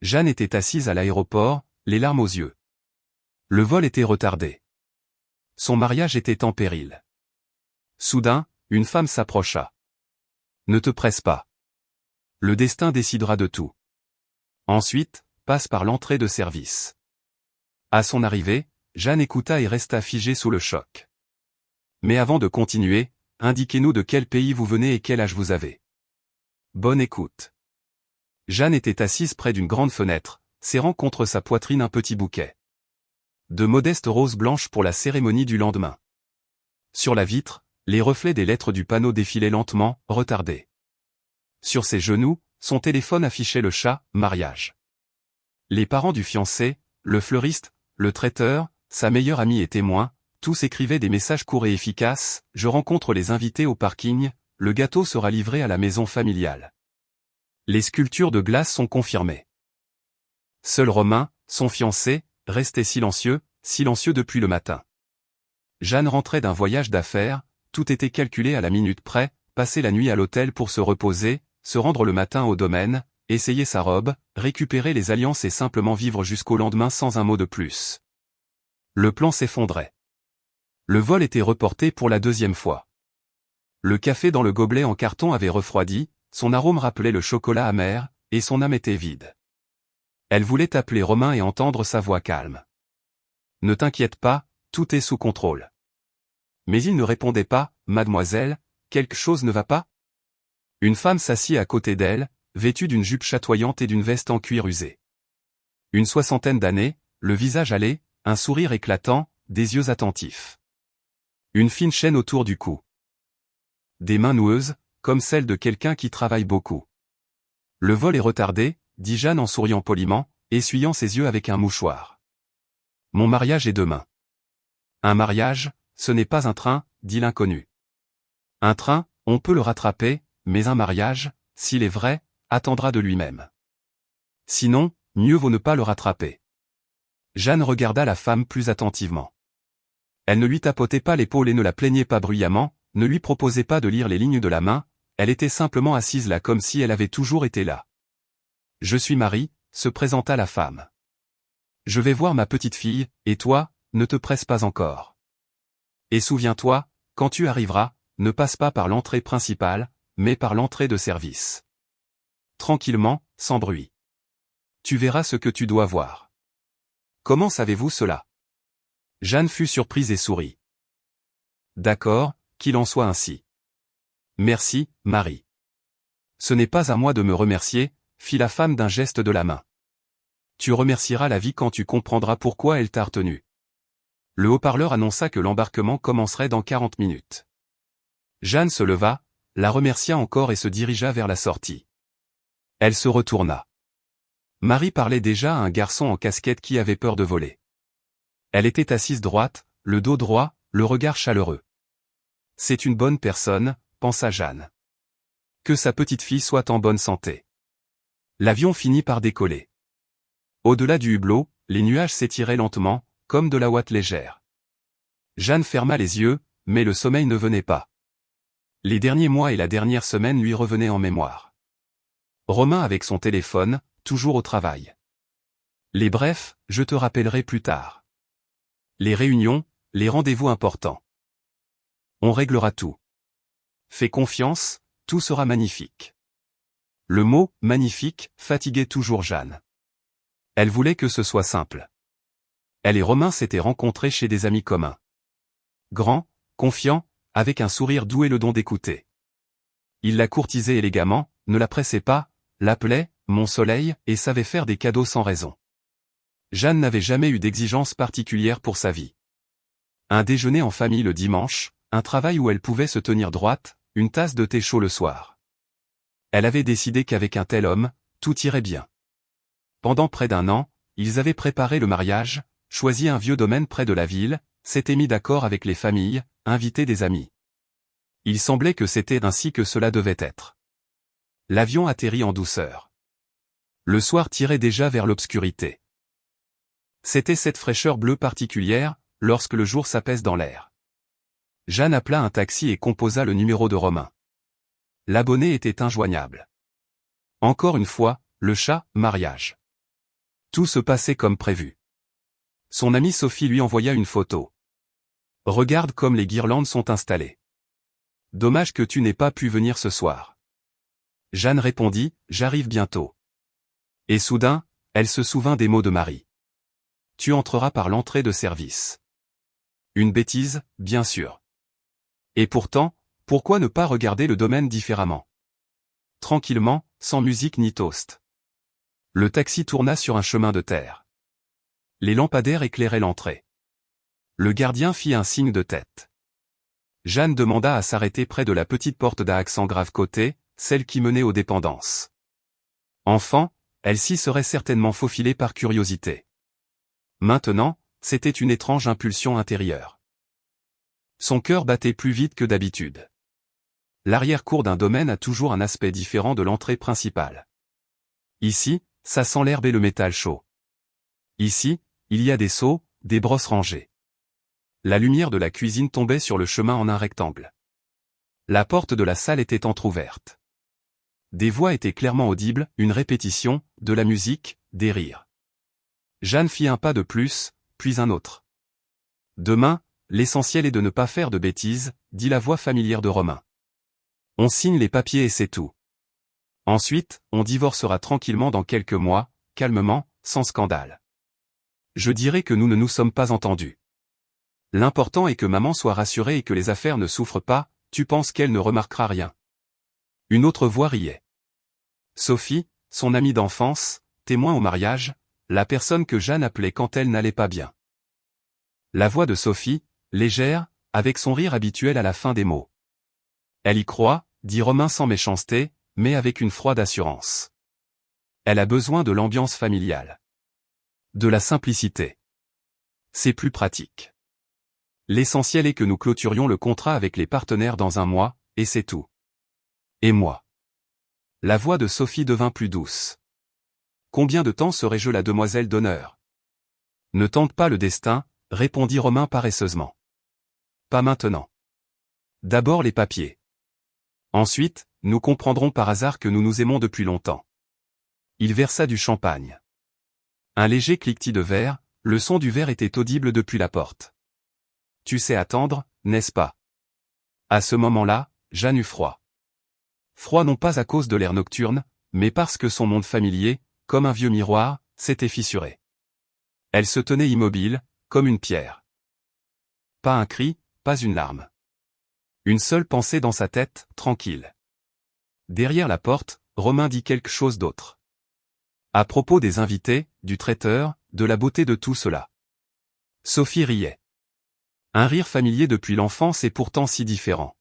Jeanne était assise à l'aéroport, les larmes aux yeux. Le vol était retardé. Son mariage était en péril. Soudain, une femme s'approcha. Ne te presse pas. Le destin décidera de tout. Ensuite, passe par l'entrée de service. À son arrivée, Jeanne écouta et resta figée sous le choc. Mais avant de continuer, indiquez-nous de quel pays vous venez et quel âge vous avez. Bonne écoute. Jeanne était assise près d'une grande fenêtre, serrant contre sa poitrine un petit bouquet. De modestes roses blanches pour la cérémonie du lendemain. Sur la vitre, les reflets des lettres du panneau défilaient lentement, retardés. Sur ses genoux, son téléphone affichait le chat, mariage. Les parents du fiancé, le fleuriste, le traiteur, sa meilleure amie et témoin, tous écrivaient des messages courts et efficaces, je rencontre les invités au parking, le gâteau sera livré à la maison familiale. Les sculptures de glace sont confirmées. Seul Romain, son fiancé, restait silencieux depuis le matin. Jeanne rentrait d'un voyage d'affaires, tout était calculé à la minute près, passer la nuit à l'hôtel pour se reposer, se rendre le matin au domaine, essayer sa robe, récupérer les alliances et simplement vivre jusqu'au lendemain sans un mot de plus. Le plan s'effondrait. Le vol était reporté pour la deuxième fois. Le café dans le gobelet en carton avait refroidi, son arôme rappelait le chocolat amer, et son âme était vide. Elle voulait appeler Romain et entendre sa voix calme. Ne t'inquiète pas, tout est sous contrôle. Mais il ne répondait pas, mademoiselle, quelque chose ne va pas? Une femme s'assit à côté d'elle, vêtue d'une jupe chatoyante et d'une veste en cuir usé. Une soixantaine d'années, le visage hâlé, un sourire éclatant, des yeux attentifs. Une fine chaîne autour du cou. Des mains noueuses, comme celles de quelqu'un qui travaille beaucoup. Le vol est retardé, dit Jeanne en souriant poliment, essuyant ses yeux avec un mouchoir. Mon mariage est demain. Un mariage, ce n'est pas un train, dit l'inconnu. Un train, on peut le rattraper, mais un mariage, s'il est vrai, attendra de lui-même. Sinon, mieux vaut ne pas le rattraper. Jeanne regarda la femme plus attentivement. Elle ne lui tapotait pas l'épaule et ne la plaignait pas bruyamment, ne lui proposait pas de lire les lignes de la main, elle était simplement assise là comme si elle avait toujours été là. Je suis Marie, se présenta la femme. Je vais voir ma petite fille, et toi, ne te presse pas encore. Et souviens-toi, quand tu arriveras, ne passe pas par l'entrée principale, mais par l'entrée de service. Tranquillement, sans bruit. Tu verras ce que tu dois voir. Comment savez-vous cela? Jeanne fut surprise et sourit. D'accord, qu'il en soit ainsi. Merci, Marie. Ce n'est pas à moi de me remercier, fit la femme d'un geste de la main. Tu remercieras la vie quand tu comprendras pourquoi elle t'a retenu. Le haut-parleur annonça que l'embarquement commencerait dans 40 minutes. Jeanne se leva, la remercia encore et se dirigea vers la sortie. Elle se retourna. Marie parlait déjà à un garçon en casquette qui avait peur de voler. Elle était assise droite, le dos droit, le regard chaleureux. C'est une bonne personne, pensa Jeanne. Que sa petite fille soit en bonne santé. L'avion finit par décoller. Au-delà du hublot, les nuages s'étiraient lentement, comme de la ouate légère. Jeanne ferma les yeux, mais le sommeil ne venait pas. Les derniers mois et la dernière semaine lui revenaient en mémoire. Romain avec son téléphone, toujours au travail. Les brefs, je te rappellerai plus tard. Les réunions, les rendez-vous importants. On réglera tout. Fais confiance, tout sera magnifique. Le mot « magnifique » fatiguait toujours Jeanne. Elle voulait que ce soit simple. Elle et Romain s'étaient rencontrés chez des amis communs. Grand, confiant, avec un sourire doux et le don d'écouter. Il la courtisait élégamment, ne la pressait pas, l'appelait « mon soleil » et savait faire des cadeaux sans raison. Jeanne n'avait jamais eu d'exigence particulière pour sa vie. Un déjeuner en famille le dimanche, un travail où elle pouvait se tenir droite, une tasse de thé chaud le soir. Elle avait décidé qu'avec un tel homme, tout irait bien. Pendant près d'un an, ils avaient préparé le mariage, choisi un vieux domaine près de la ville, s'étaient mis d'accord avec les familles, invité des amis. Il semblait que c'était ainsi que cela devait être. L'avion atterrit en douceur. Le soir tirait déjà vers l'obscurité. C'était cette fraîcheur bleue particulière, lorsque le jour s'apaise dans l'air. Jeanne appela un taxi et composa le numéro de Romain. L'abonné était injoignable. Encore une fois, le chat, mariage. Tout se passait comme prévu. Son amie Sophie lui envoya une photo. Regarde comme les guirlandes sont installées. Dommage que tu n'aies pas pu venir ce soir. Jeanne répondit, j'arrive bientôt. Et soudain, elle se souvint des mots de Marie. Tu entreras par l'entrée de service. Une bêtise, bien sûr. Et pourtant, pourquoi ne pas regarder le domaine différemment? Tranquillement, sans musique ni toast. Le taxi tourna sur un chemin de terre. Les lampadaires éclairaient l'entrée. Le gardien fit un signe de tête. Jeanne demanda à s'arrêter près de la petite porte d'à accent grave côté, celle qui menait aux dépendances. Enfant, elle s'y serait certainement faufilée par curiosité. Maintenant, c'était une étrange impulsion intérieure. Son cœur battait plus vite que d'habitude. L'arrière-cour d'un domaine a toujours un aspect différent de l'entrée principale. Ici, ça sent l'herbe et le métal chaud. Ici, il y a des seaux, des brosses rangées. La lumière de la cuisine tombait sur le chemin en un rectangle. La porte de la salle était entr'ouverte. Des voix étaient clairement audibles, une répétition, de la musique, des rires. Jeanne fit un pas de plus, puis un autre. Demain, l'essentiel est de ne pas faire de bêtises, dit la voix familière de Romain. On signe les papiers et c'est tout. Ensuite, on divorcera tranquillement dans quelques mois, calmement, sans scandale. Je dirais que nous ne nous sommes pas entendus. L'important est que maman soit rassurée et que les affaires ne souffrent pas, tu penses qu'elle ne remarquera rien. Une autre voix riait. Sophie, son amie d'enfance, témoin au mariage, la personne que Jeanne appelait quand elle n'allait pas bien. La voix de Sophie, légère, avec son rire habituel à la fin des mots. Elle y croit, dit Romain sans méchanceté, mais avec une froide assurance. Elle a besoin de l'ambiance familiale. De la simplicité. C'est plus pratique. L'essentiel est que nous clôturions le contrat avec les partenaires dans un mois, et c'est tout. Et moi. La voix de Sophie devint plus douce. Combien de temps serais-je la demoiselle d'honneur? Ne tente pas le destin, répondit Romain paresseusement. Pas maintenant. D'abord les papiers. Ensuite, nous comprendrons par hasard que nous nous aimons depuis longtemps. Il versa du champagne. Un léger cliquetis de verre, le son du verre était audible depuis la porte. Tu sais attendre, n'est-ce pas? À ce moment-là, Jeanne eut froid. Froid non pas à cause de l'air nocturne, mais parce que son monde familier, comme un vieux miroir, s'était fissuré. Elle se tenait immobile, comme une pierre. Pas un cri, pas une larme. Une seule pensée dans sa tête, tranquille. Derrière la porte, Romain dit quelque chose d'autre. À propos des invités, du traiteur, de la beauté de tout cela. Sophie riait. Un rire familier depuis l'enfance et pourtant si différent.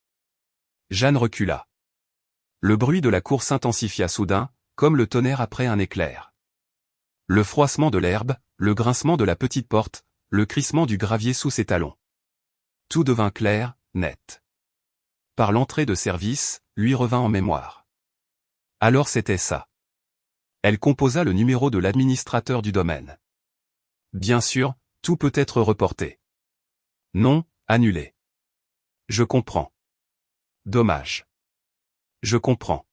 Jeanne recula. Le bruit de la cour s'intensifia soudain, comme le tonnerre après un éclair. Le froissement de l'herbe, le grincement de la petite porte, le crissement du gravier sous ses talons. Tout devint clair, net. Par l'entrée de service, lui revint en mémoire. Alors c'était ça. Elle composa le numéro de l'administrateur du domaine. Bien sûr, tout peut être reporté. Non, annulé. Je comprends. Dommage. Je comprends.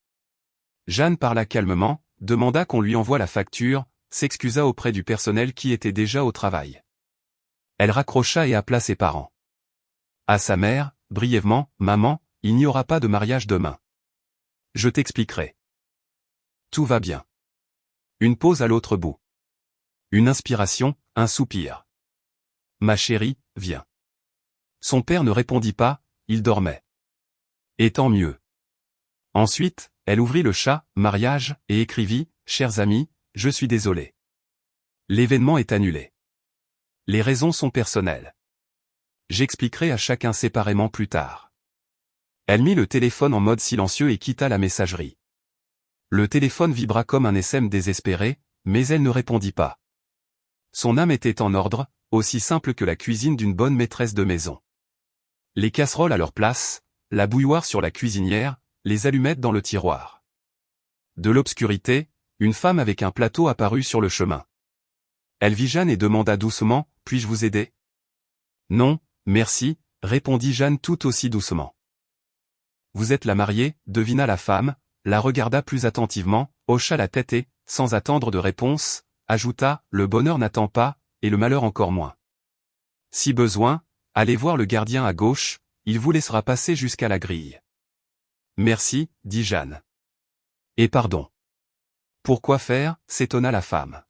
Jeanne parla calmement, demanda qu'on lui envoie la facture, s'excusa auprès du personnel qui était déjà au travail. Elle raccrocha et appela ses parents. À sa mère, brièvement, maman, il n'y aura pas de mariage demain. Je t'expliquerai. Tout va bien. Une pause à l'autre bout. Une inspiration, un soupir. Ma chérie, viens. Son père ne répondit pas, il dormait. Et tant mieux. Ensuite, elle ouvrit le chat, mariage, et écrivit, chers amis, je suis désolé. L'événement est annulé. Les raisons sont personnelles. J'expliquerai à chacun séparément plus tard. Elle mit le téléphone en mode silencieux et quitta la messagerie. Le téléphone vibra comme un SM désespéré, mais elle ne répondit pas. Son âme était en ordre, aussi simple que la cuisine d'une bonne maîtresse de maison. Les casseroles à leur place, la bouilloire sur la cuisinière, les allumettes dans le tiroir. De l'obscurité, une femme avec un plateau apparut sur le chemin. Elle vit Jeanne et demanda doucement, « Puis-je vous aider ?» Non, merci, répondit Jeanne tout aussi doucement. Vous êtes la mariée, devina la femme, la regarda plus attentivement, hocha la tête et, sans attendre de réponse, ajouta, le bonheur n'attend pas, et le malheur encore moins. Si besoin, allez voir le gardien à gauche, il vous laissera passer jusqu'à la grille. Merci, dit Jeanne. Et pardon. Pourquoi faire, s'étonna la femme.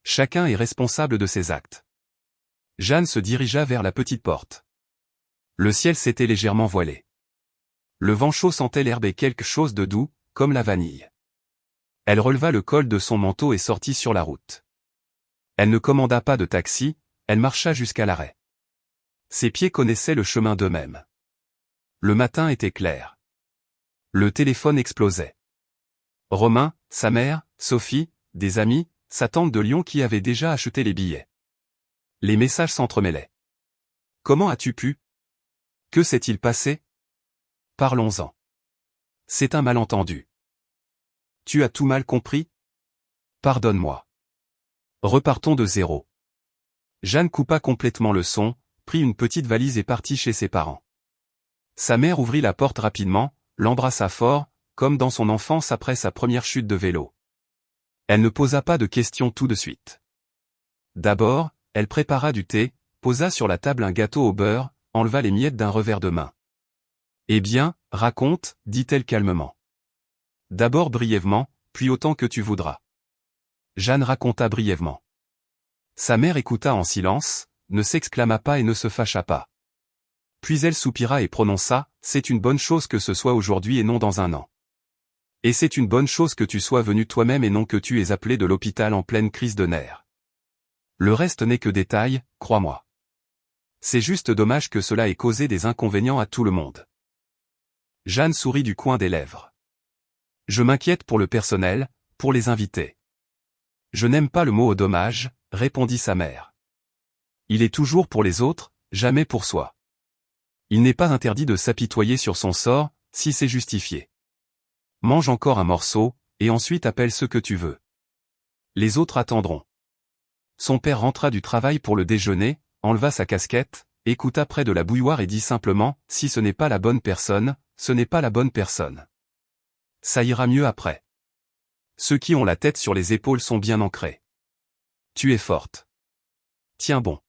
Chacun est responsable de ses actes. Jeanne se dirigea vers la petite porte. Le ciel s'était légèrement voilé. Le vent chaud sentait l'herbe et quelque chose de doux, comme la vanille. Elle releva le col de son manteau et sortit sur la route. Elle ne commanda pas de taxi, elle marcha jusqu'à l'arrêt. Ses pieds connaissaient le chemin d'eux-mêmes. Le matin était clair. Le téléphone explosait. Romain, sa mère, Sophie, des amis, sa tante de Lyon qui avait déjà acheté les billets. Les messages s'entremêlaient. Comment as-tu pu? Que s'est-il passé? Parlons-en. C'est un malentendu. Tu as tout mal compris? Pardonne-moi. Repartons de zéro. Jeanne coupa complètement le son, prit une petite valise et partit chez ses parents. Sa mère ouvrit la porte rapidement, l'embrassa fort, comme dans son enfance après sa première chute de vélo. Elle ne posa pas de questions tout de suite. D'abord, elle prépara du thé, posa sur la table un gâteau au beurre, enleva les miettes d'un revers de main. Eh bien, raconte, dit-elle calmement. D'abord brièvement, puis autant que tu voudras. Jeanne raconta brièvement. Sa mère écouta en silence, ne s'exclama pas et ne se fâcha pas. Puis elle soupira et prononça, c'est une bonne chose que ce soit aujourd'hui et non dans un an. Et c'est une bonne chose que tu sois venu toi-même et non que tu aies appelé de l'hôpital en pleine crise de nerfs. Le reste n'est que détail, crois-moi. C'est juste dommage que cela ait causé des inconvénients à tout le monde. Jeanne sourit du coin des lèvres. Je m'inquiète pour le personnel, pour les invités. Je n'aime pas le mot dommage, répondit sa mère. Il est toujours pour les autres, jamais pour soi. Il n'est pas interdit de s'apitoyer sur son sort, si c'est justifié. Mange encore un morceau, et ensuite appelle ce que tu veux. Les autres attendront. Son père rentra du travail pour le déjeuner, enleva sa casquette, écouta près de la bouilloire et dit simplement, si ce n'est pas la bonne personne, ce n'est pas la bonne personne. Ça ira mieux après. Ceux qui ont la tête sur les épaules sont bien ancrés. Tu es forte. Tiens bon.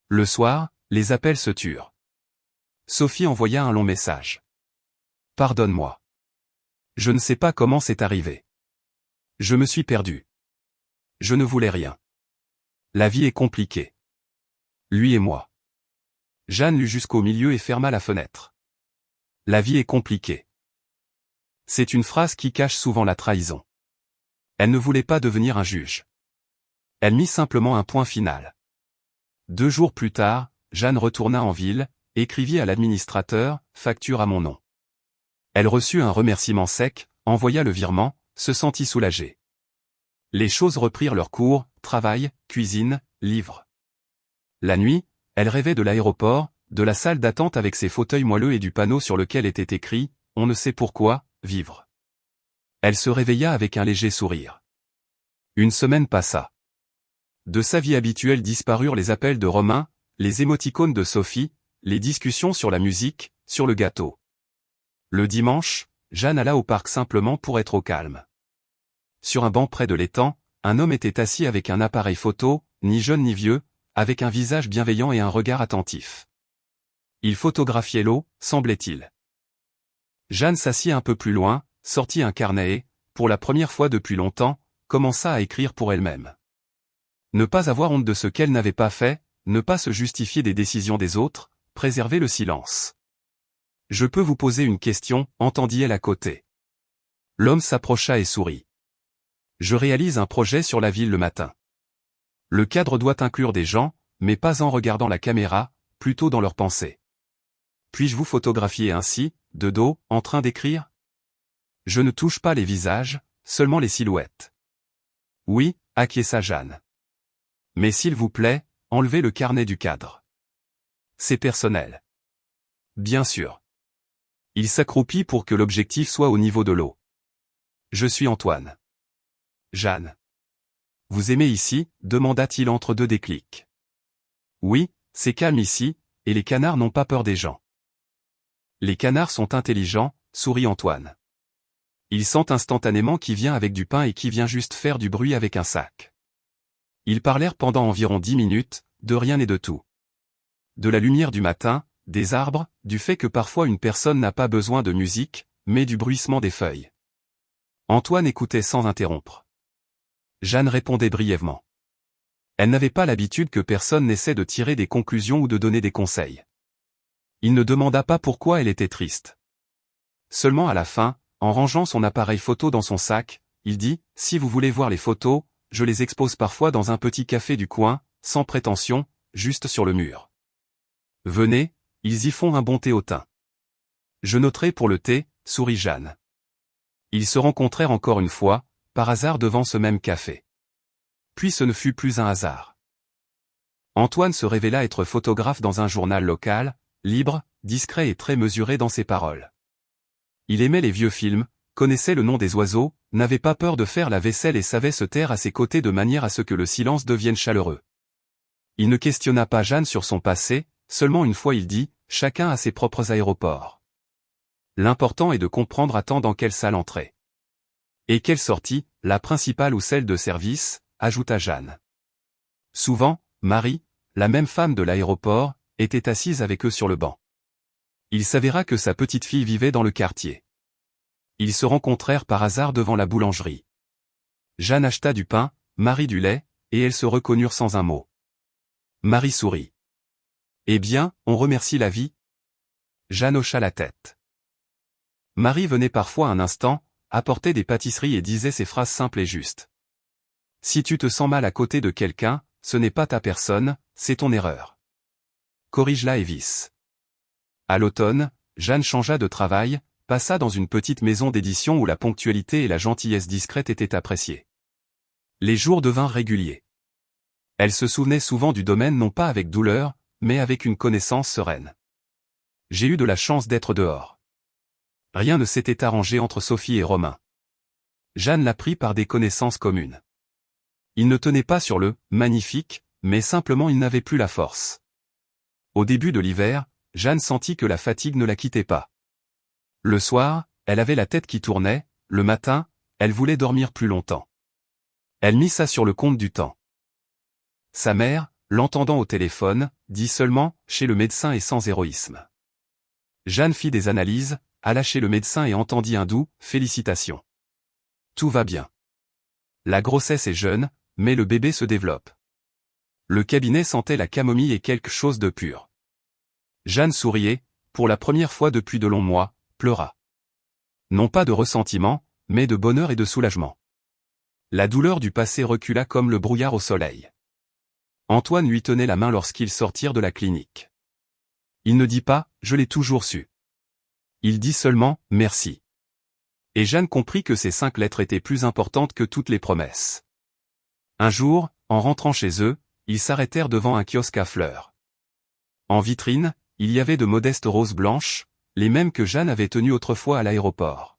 Le soir, les appels se turent. Sophie envoya un long message. Pardonne-moi. Je ne sais pas comment c'est arrivé. Je me suis perdu. Je ne voulais rien. La vie est compliquée. Lui et moi. Jeanne lut jusqu'au milieu et ferma la fenêtre. La vie est compliquée. C'est une phrase qui cache souvent la trahison. Elle ne voulait pas devenir un juge. Elle mit simplement un point final. 2 jours plus tard, Jeanne retourna en ville, écrivit à l'administrateur, facture à mon nom. Elle reçut un remerciement sec, envoya le virement, se sentit soulagée. Les choses reprirent leur cours, travail, cuisine, livres. La nuit, elle rêvait de l'aéroport, de la salle d'attente avec ses fauteuils moelleux et du panneau sur lequel était écrit « On ne sait pourquoi, vivre ». Elle se réveilla avec un léger sourire. Une semaine passa. De sa vie habituelle disparurent les appels de Romain, les émoticônes de Sophie, les discussions sur la musique, sur le gâteau. Le dimanche, Jeanne alla au parc simplement pour être au calme. Sur un banc près de l'étang, un homme était assis avec un appareil photo, ni jeune ni vieux, avec un visage bienveillant et un regard attentif. Il photographiait l'eau, semblait-il. Jeanne s'assit un peu plus loin, sortit un carnet et, pour la première fois depuis longtemps, commença à écrire pour elle-même. Ne pas avoir honte de ce qu'elle n'avait pas fait, ne pas se justifier des décisions des autres, préserver le silence. Je peux vous poser une question, entendit-elle à côté. L'homme s'approcha et sourit. Je réalise un projet sur la ville le matin. Le cadre doit inclure des gens, mais pas en regardant la caméra, plutôt dans leurs pensées. Puis-je vous photographier ainsi, de dos, en train d'écrire? Je ne touche pas les visages, seulement les silhouettes. Oui, acquiesça Jeanne. Mais s'il vous plaît, enlevez le carnet du cadre. C'est personnel. Bien sûr. Il s'accroupit pour que l'objectif soit au niveau de l'eau. Je suis Antoine. Jeanne. Vous aimez ici, demanda-t-il entre deux déclics. Oui, c'est calme ici, et les canards n'ont pas peur des gens. Les canards sont intelligents, sourit Antoine. Ils sentent instantanément qui vient avec du pain et qui vient juste faire du bruit avec un sac. Ils parlèrent pendant environ 10 minutes, de rien et de tout. De la lumière du matin, des arbres, du fait que parfois une personne n'a pas besoin de musique, mais du bruissement des feuilles. Antoine écoutait sans interrompre. Jeanne répondait brièvement. Elle n'avait pas l'habitude que personne n'essaie de tirer des conclusions ou de donner des conseils. Il ne demanda pas pourquoi elle était triste. Seulement à la fin, en rangeant son appareil photo dans son sac, il dit « Si vous voulez voir les photos, je les expose parfois dans un petit café du coin, sans prétention, juste sur le mur. Venez, ils y font un bon thé au thym. » Je noterai pour le thé, sourit Jeanne. Ils se rencontrèrent encore une fois, par hasard devant ce même café. Puis ce ne fut plus un hasard. Antoine se révéla être photographe dans un journal local, libre, discret et très mesuré dans ses paroles. Il aimait les vieux films, connaissait le nom des oiseaux, n'avait pas peur de faire la vaisselle et savait se taire à ses côtés de manière à ce que le silence devienne chaleureux. Il ne questionna pas Jeanne sur son passé, seulement une fois il dit « Chacun a ses propres aéroports. L'important est de comprendre à temps dans quelle salle entrer. » Et quelle sortie, la principale ou celle de service, ajouta Jeanne. Souvent, Marie, la même femme de l'aéroport, était assise avec eux sur le banc. Il s'avéra que sa petite fille vivait dans le quartier. Ils se rencontrèrent par hasard devant la boulangerie. Jeanne acheta du pain, Marie du lait, et elles se reconnurent sans un mot. Marie sourit. « Eh bien, on remercie la vie ?» Jeanne hocha la tête. Marie venait parfois un instant, apportait des pâtisseries et disait ces phrases simples et justes. « Si tu te sens mal à côté de quelqu'un, ce n'est pas ta personne, c'est ton erreur. Corrige-la et vice. » À l'automne, Jeanne changea de travail, passa dans une petite maison d'édition où la ponctualité et la gentillesse discrète étaient appréciées. Les jours devinrent réguliers. Elle se souvenait souvent du domaine non pas avec douleur, mais avec une connaissance sereine. J'ai eu de la chance d'être dehors. Rien ne s'était arrangé entre Sophie et Romain. Jeanne l'apprit par des connaissances communes. Il ne tenait pas sur le « magnifique », mais simplement il n'avait plus la force. Au début de l'hiver, Jeanne sentit que la fatigue ne la quittait pas. Le soir, elle avait la tête qui tournait, le matin, elle voulait dormir plus longtemps. Elle mit ça sur le compte du temps. Sa mère, l'entendant au téléphone, dit seulement « chez le médecin et sans héroïsme ». Jeanne fit des analyses, alla chez le médecin et entendit un doux « félicitations. Tout va bien. La grossesse est jeune, mais le bébé se développe. » Le cabinet sentait la camomille et quelque chose de pur. Jeanne souriait, pour la première fois depuis de longs mois, pleura. Non pas de ressentiment, mais de bonheur et de soulagement. La douleur du passé recula comme le brouillard au soleil. Antoine lui tenait la main lorsqu'ils sortirent de la clinique. Il ne dit pas « je l'ai toujours su ». Il dit seulement « merci ». Et Jeanne comprit que ces 5 lettres étaient plus importantes que toutes les promesses. Un jour, en rentrant chez eux, ils s'arrêtèrent devant un kiosque à fleurs. En vitrine, il y avait de modestes roses blanches, les mêmes que Jeanne avait tenues autrefois à l'aéroport.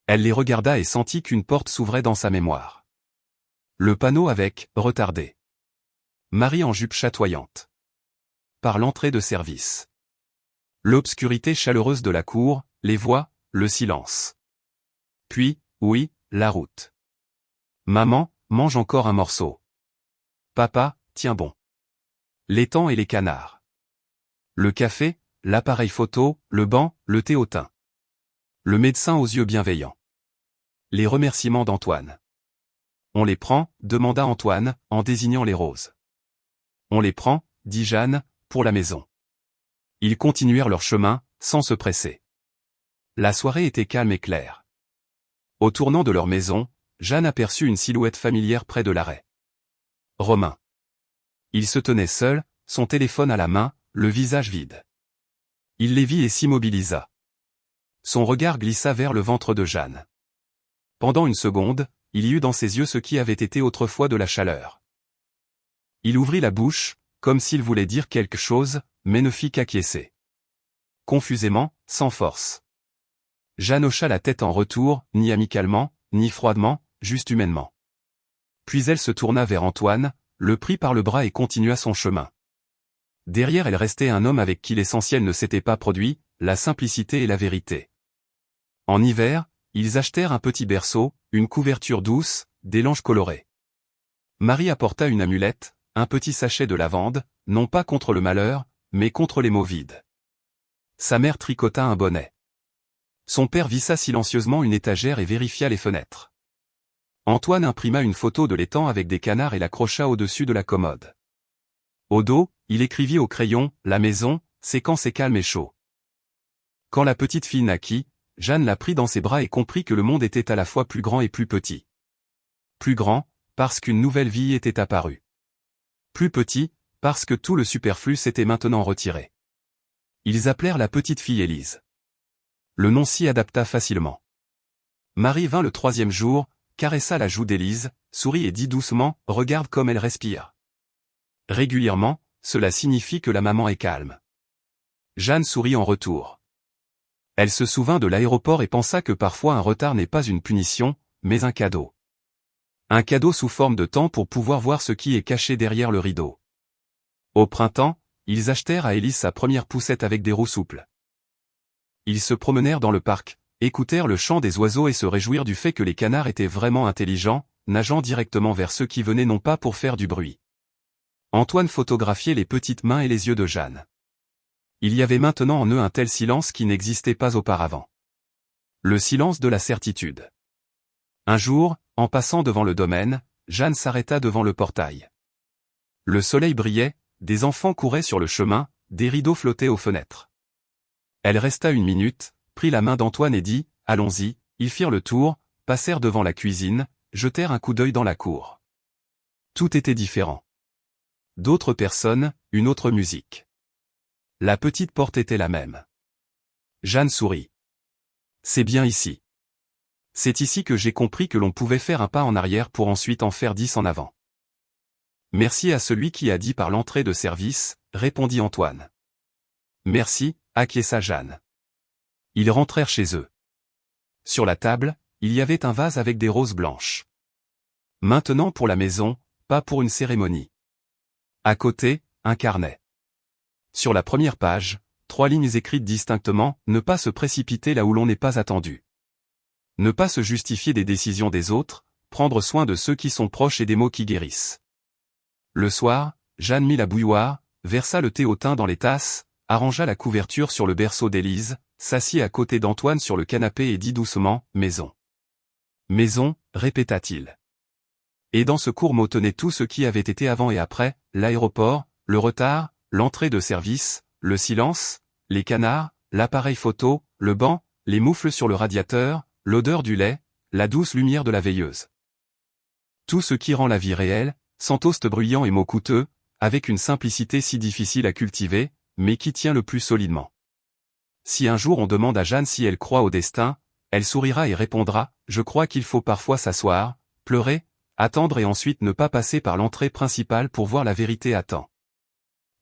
Elle les regarda et sentit qu'une porte s'ouvrait dans sa mémoire. Le panneau avec « retardé ». Marie en jupe chatoyante. Par l'entrée de service. L'obscurité chaleureuse de la cour, les voix, le silence. Puis, oui, la route. Maman, mange encore un morceau. Papa, tiens bon. L'étang et les canards. Le café, l'appareil photo, le banc, le thé au thym. Le médecin aux yeux bienveillants. Les remerciements d'Antoine. On les prend, demanda Antoine, en désignant les roses. On les prend, dit Jeanne, pour la maison. Ils continuèrent leur chemin, sans se presser. La soirée était calme et claire. Au tournant de leur maison, Jeanne aperçut une silhouette familière près de l'arrêt. Romain. Il se tenait seul, son téléphone à la main, le visage vide. Il les vit et s'immobilisa. Son regard glissa vers le ventre de Jeanne. Pendant une seconde, il y eut dans ses yeux ce qui avait été autrefois de la chaleur. Il ouvrit la bouche, comme s'il voulait dire quelque chose, mais ne fit qu'acquiescer. Confusément, sans force. Jeanne hocha la tête en retour, ni amicalement, ni froidement, juste humainement. Puis elle se tourna vers Antoine, le prit par le bras et continua son chemin. Derrière elle restait un homme avec qui l'essentiel ne s'était pas produit, la simplicité et la vérité. En hiver, ils achetèrent un petit berceau, une couverture douce, des langes colorées. Marie apporta une amulette, un petit sachet de lavande, non pas contre le malheur, mais contre les mots vides. Sa mère tricota un bonnet. Son père vissa silencieusement une étagère et vérifia les fenêtres. Antoine imprima une photo de l'étang avec des canards et l'accrocha au-dessus de la commode. Au dos, il écrivit au crayon « La maison, c'est quand c'est calme et chaud ». Quand la petite fille naquit, Jeanne la prit dans ses bras et comprit que le monde était à la fois plus grand et plus petit. Plus grand, parce qu'une nouvelle vie était apparue. Plus petit, parce que tout le superflu s'était maintenant retiré. Ils appelèrent la petite fille Élise. Le nom s'y adapta facilement. Marie vint le 3e jour, caressa la joue d'Élise, sourit et dit doucement « Regarde comme elle respire ». Régulièrement, cela signifie que la maman est calme. Jeanne sourit en retour. Elle se souvint de l'aéroport et pensa que parfois un retard n'est pas une punition, mais un cadeau. Un cadeau sous forme de temps pour pouvoir voir ce qui est caché derrière le rideau. Au printemps, ils achetèrent à Élise sa première poussette avec des roues souples. Ils se promenèrent dans le parc, écoutèrent le chant des oiseaux et se réjouirent du fait que les canards étaient vraiment intelligents, nageant directement vers ceux qui venaient non pas pour faire du bruit. Antoine photographiait les petites mains et les yeux de Jeanne. Il y avait maintenant en eux un tel silence qui n'existait pas auparavant. Le silence de la certitude. Un jour, en passant devant le domaine, Jeanne s'arrêta devant le portail. Le soleil brillait, des enfants couraient sur le chemin, des rideaux flottaient aux fenêtres. Elle resta une minute, prit la main d'Antoine et dit « Allons-y ». Ils firent le tour, passèrent devant la cuisine, jetèrent un coup d'œil dans la cour. Tout était différent. D'autres personnes, une autre musique. La petite porte était la même. Jeanne sourit. « C'est bien ici. C'est ici que j'ai compris que l'on pouvait faire un pas en arrière pour ensuite en faire 10 en avant. » Merci à celui qui a dit par l'entrée de service, répondit Antoine. Merci, acquiesça Jeanne. Ils rentrèrent chez eux. Sur la table, il y avait un vase avec des roses blanches. Maintenant pour la maison, pas pour une cérémonie. À côté, un carnet. Sur la première page, 3 lignes écrites distinctement, ne pas se précipiter là où l'on n'est pas attendu. Ne pas se justifier des décisions des autres, prendre soin de ceux qui sont proches et des mots qui guérissent. Le soir, Jeanne mit la bouilloire, versa le thé au thym dans les tasses, arrangea la couverture sur le berceau d'Élise, s'assit à côté d'Antoine sur le canapé et dit doucement « Maison ». Maison, répéta-t-il. Et dans ce court mot tenait tout ce qui avait été avant et après, l'aéroport, le retard, l'entrée de service, le silence, les canards, l'appareil photo, le banc, les moufles sur le radiateur, l'odeur du lait, la douce lumière de la veilleuse. Tout ce qui rend la vie réelle, sans toast bruyant et mots coûteux, avec une simplicité si difficile à cultiver, mais qui tient le plus solidement. Si un jour on demande à Jeanne si elle croit au destin, elle sourira et répondra « Je crois qu'il faut parfois s'asseoir, pleurer, attendre et ensuite ne pas passer par l'entrée principale pour voir la vérité à temps.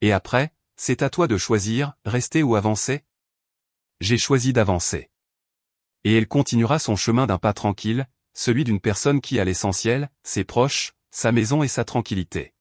Et après, c'est à toi de choisir, rester ou avancer. J'ai choisi d'avancer. » Et elle continuera son chemin d'un pas tranquille, celui d'une personne qui a l'essentiel, ses proches, sa maison et sa tranquillité.